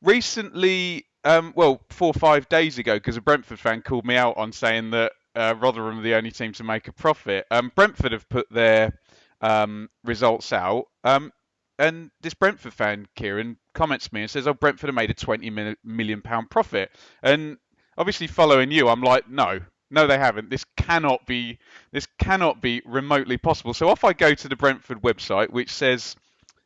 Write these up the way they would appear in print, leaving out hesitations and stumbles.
Recently, 4 or 5 days ago, because a Brentford fan called me out on saying that Rotherham are the only team to make a profit. Brentford have put their results out, and this Brentford fan, Kieran, comments me and says, "Oh, Brentford have made a 20 million pound profit." And obviously, following you, I'm like, "No, no, they haven't. This cannot be remotely possible." So off I go to the Brentford website, which says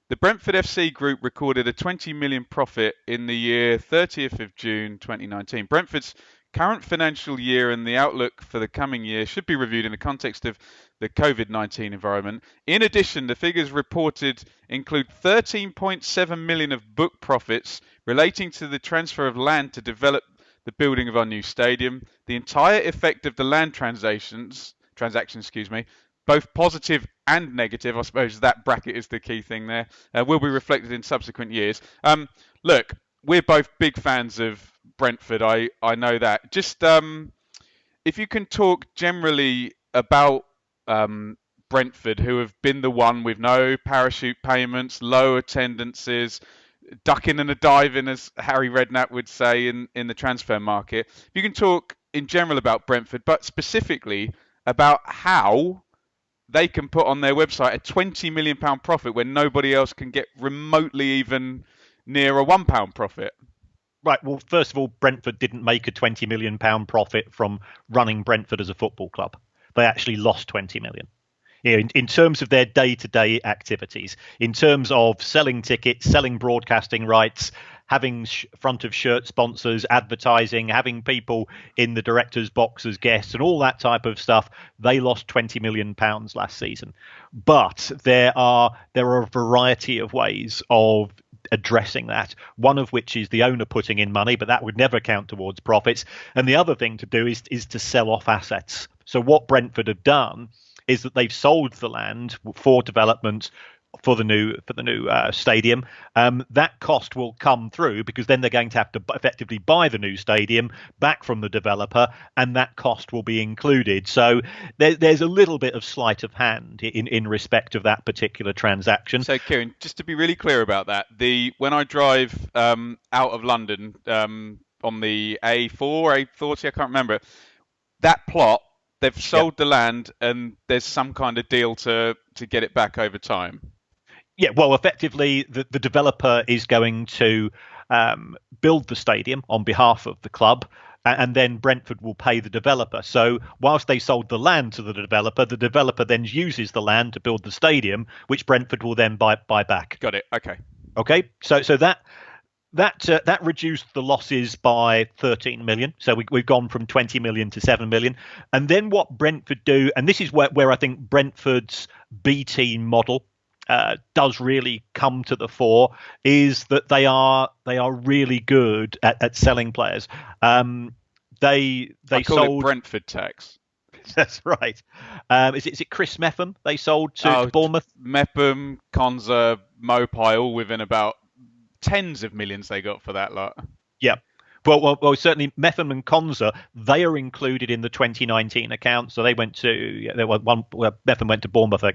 the Brentford FC Group recorded a 20 million profit in the year 30th of June 2019. Brentford's current financial year and the outlook for the coming year should be reviewed in the context of the COVID-19 environment. In addition, the figures reported include 13.7 million of book profits relating to the transfer of land to develop the building of our new stadium. The entire effect of the land transactions, both positive and negative, I suppose that bracket is the key thing there, will be reflected in subsequent years. Look, we're both big fans of Brentford. I know that. Just if you can talk generally about Brentford, who have been the one with no parachute payments, low attendances, ducking and a diving, as Harry Redknapp would say in the transfer market. If you can talk in general about Brentford, but specifically about how they can put on their website a 20 million pound profit when nobody else can get remotely even near a £1 profit. Right. Well, first of all, Brentford didn't make a £20 million profit from running Brentford as a football club. They actually lost 20 million. In terms of their day-to-day activities, in terms of selling tickets, selling broadcasting rights, having front of shirt sponsors, advertising, having people in the director's box as guests, and all that type of stuff, they lost £20 million last season. But there are a variety of ways of addressing that, one of which is the owner putting in money, but that would never count towards profits. And the other thing to do is to sell off assets. So what Brentford have done is that they've sold the land for development for the new stadium. That cost will come through because then they're going to have to effectively buy the new stadium back from the developer, and that cost will be included. So there's a little bit of sleight of hand in respect of that particular transaction. So, Kieran, just to be really clear about that, when I drive out of London on the A4, A40, I can't remember, that plot, they've sold the land and there's some kind of deal to get it back over time. Yeah, well, effectively, the developer is going to build the stadium on behalf of the club, and then Brentford will pay the developer. So whilst they sold the land to the developer then uses the land to build the stadium, which Brentford will then buy back. Got it. Okay. Okay. So that reduced the losses by 13 million. So we've gone from 20 million to 7 million. And then what Brentford do, and this is where I think Brentford's B team model does really come to the fore, is that they are really good at selling players. They call sold it Brentford tax. That's right. Is it Chris Mepham they sold to Bournemouth? Mepham, Konza, Mopai, all within about tens of millions they got for that lot. Yeah. Well, certainly Mepham and Konza, they are included in the 2019 account. So they went to Mepham went to Bournemouth. I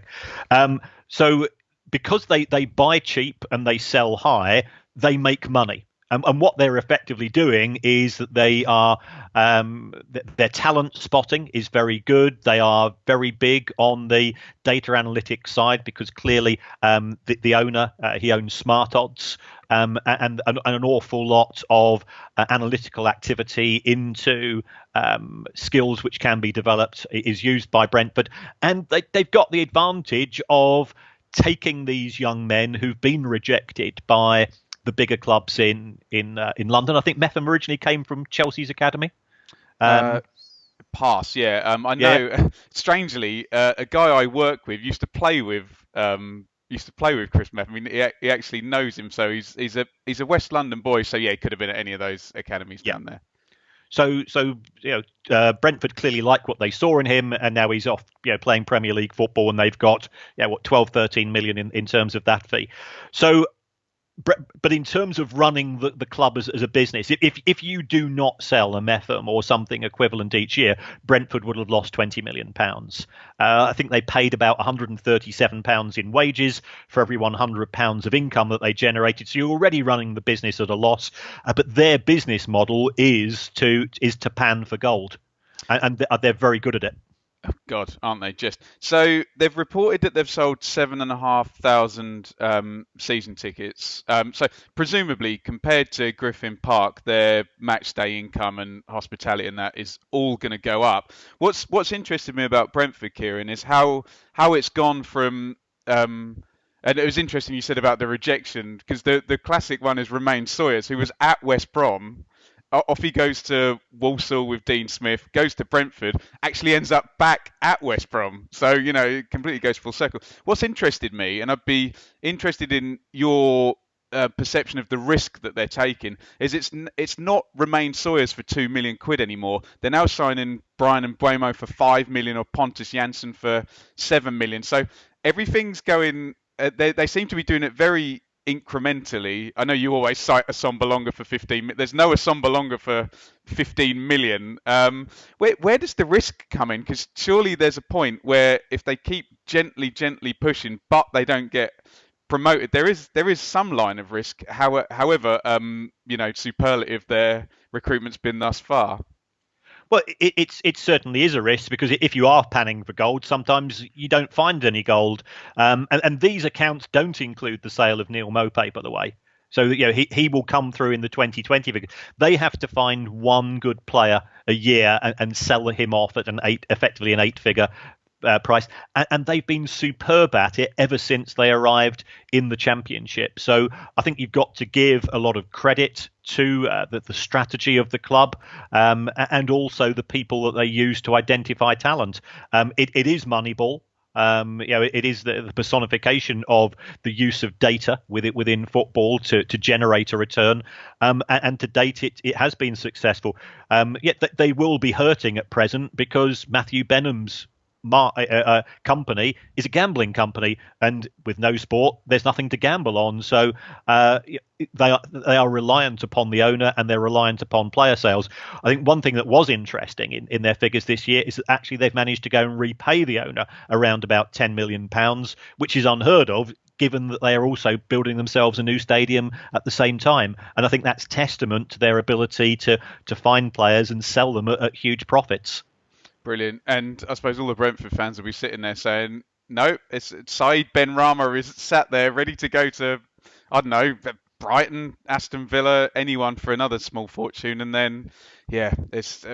think. So because they buy cheap and they sell high, they make money. And what they're effectively doing is that they are their talent spotting is very good. They are very big on the data analytics side because clearly the owner he owns Smart Odds and an awful lot of analytical activity into skills which can be developed is used by Brentford, and they've got the advantage of taking these young men who've been rejected by the bigger clubs in London. I think Mepham originally came from Chelsea's academy. Pass, yeah. I know. Yeah. Strangely, a guy I work with used to play with Chris Mepham. I mean, he actually knows him, so he's a West London boy. So yeah, he could have been at any of those academies down there. So Brentford clearly like what they saw in him, and now he's off playing Premier League football, and they've got 12, 13 million in terms of that fee. So but in terms of running the club as a business, if you do not sell a Metham or something equivalent each year, Brentford would have lost £20 million. I think they paid about £137 in wages for every £100 of income that they generated. So you're already running the business at a loss. But their business model is to pan for gold, and they're very good at it. Oh, God, aren't they just? So they've reported that they've sold 7,500 season tickets. So presumably, compared to Griffin Park, their match day income and hospitality and that is all going to go up. What's interested me about Brentford, Kieran, is how it's gone from. And it was interesting you said about the rejection, because the classic one is Romain Sawyers, who was at West Brom. Off he goes to Walsall with Dean Smith, goes to Brentford, actually ends up back at West Brom. So, it completely goes full circle. What's interested me, and I'd be interested in your perception of the risk that they're taking, is it's not Romain Sawyers for £2 million anymore. They're now signing Brian Mbeumo for £5 million or Pontus Jansson for £7 million. So everything's going. They seem to be doing it very incrementally. I know you always cite Assombalonga for 15. There's no Assombalonga for 15 million. Where does the risk come in? Because surely there's a point where if they keep gently pushing, but they don't get promoted, there is some line of risk. However, superlative their recruitment's been thus far. Well, it certainly is a risk, because if you are panning for gold, sometimes you don't find any gold. And these accounts don't include the sale of Neil Mopay, by the way. So he will come through in the 2020 figure. They have to find one good player a year and sell him off at effectively an 8-figure price, and they've been superb at it ever since they arrived in the Championship. So I think you've got to give a lot of credit to the strategy of the club, and also the people that they use to identify talent. It is Moneyball. It is the personification of the use of data within football to generate a return, and to date it has been successful. Yet they will be hurting at present, because Matthew Benham's company is a gambling company, and with no sport there's nothing to gamble on. So they are reliant upon the owner, and they're reliant upon player sales. I think one thing that was interesting in their figures this year is that actually they've managed to go and repay the owner around about £10 million, which is unheard of, given that they are also building themselves a new stadium at the same time. And I think that's testament to their ability to find players and sell them at huge profits. Brilliant. And I suppose all the Brentford fans will be sitting there saying, no, it's Saeed Benrahma is sat there ready to go to, I don't know, Brighton, Aston Villa, anyone for another small fortune. And then, yeah, it's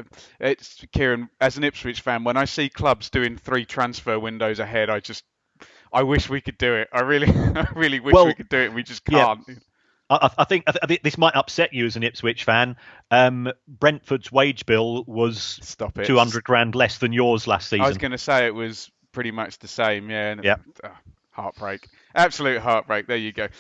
Kieran, as an Ipswich fan, when I see clubs doing 3 transfer windows ahead, I wish we could do it. I really, I really wish we could do it. We just can't. Yeah. I think this might upset you as an Ipswich fan. Brentford's wage bill was 200 grand less than yours last season. I was going to say it was pretty much the same. Yeah. Yeah. Heartbreak. Absolute heartbreak. There you go.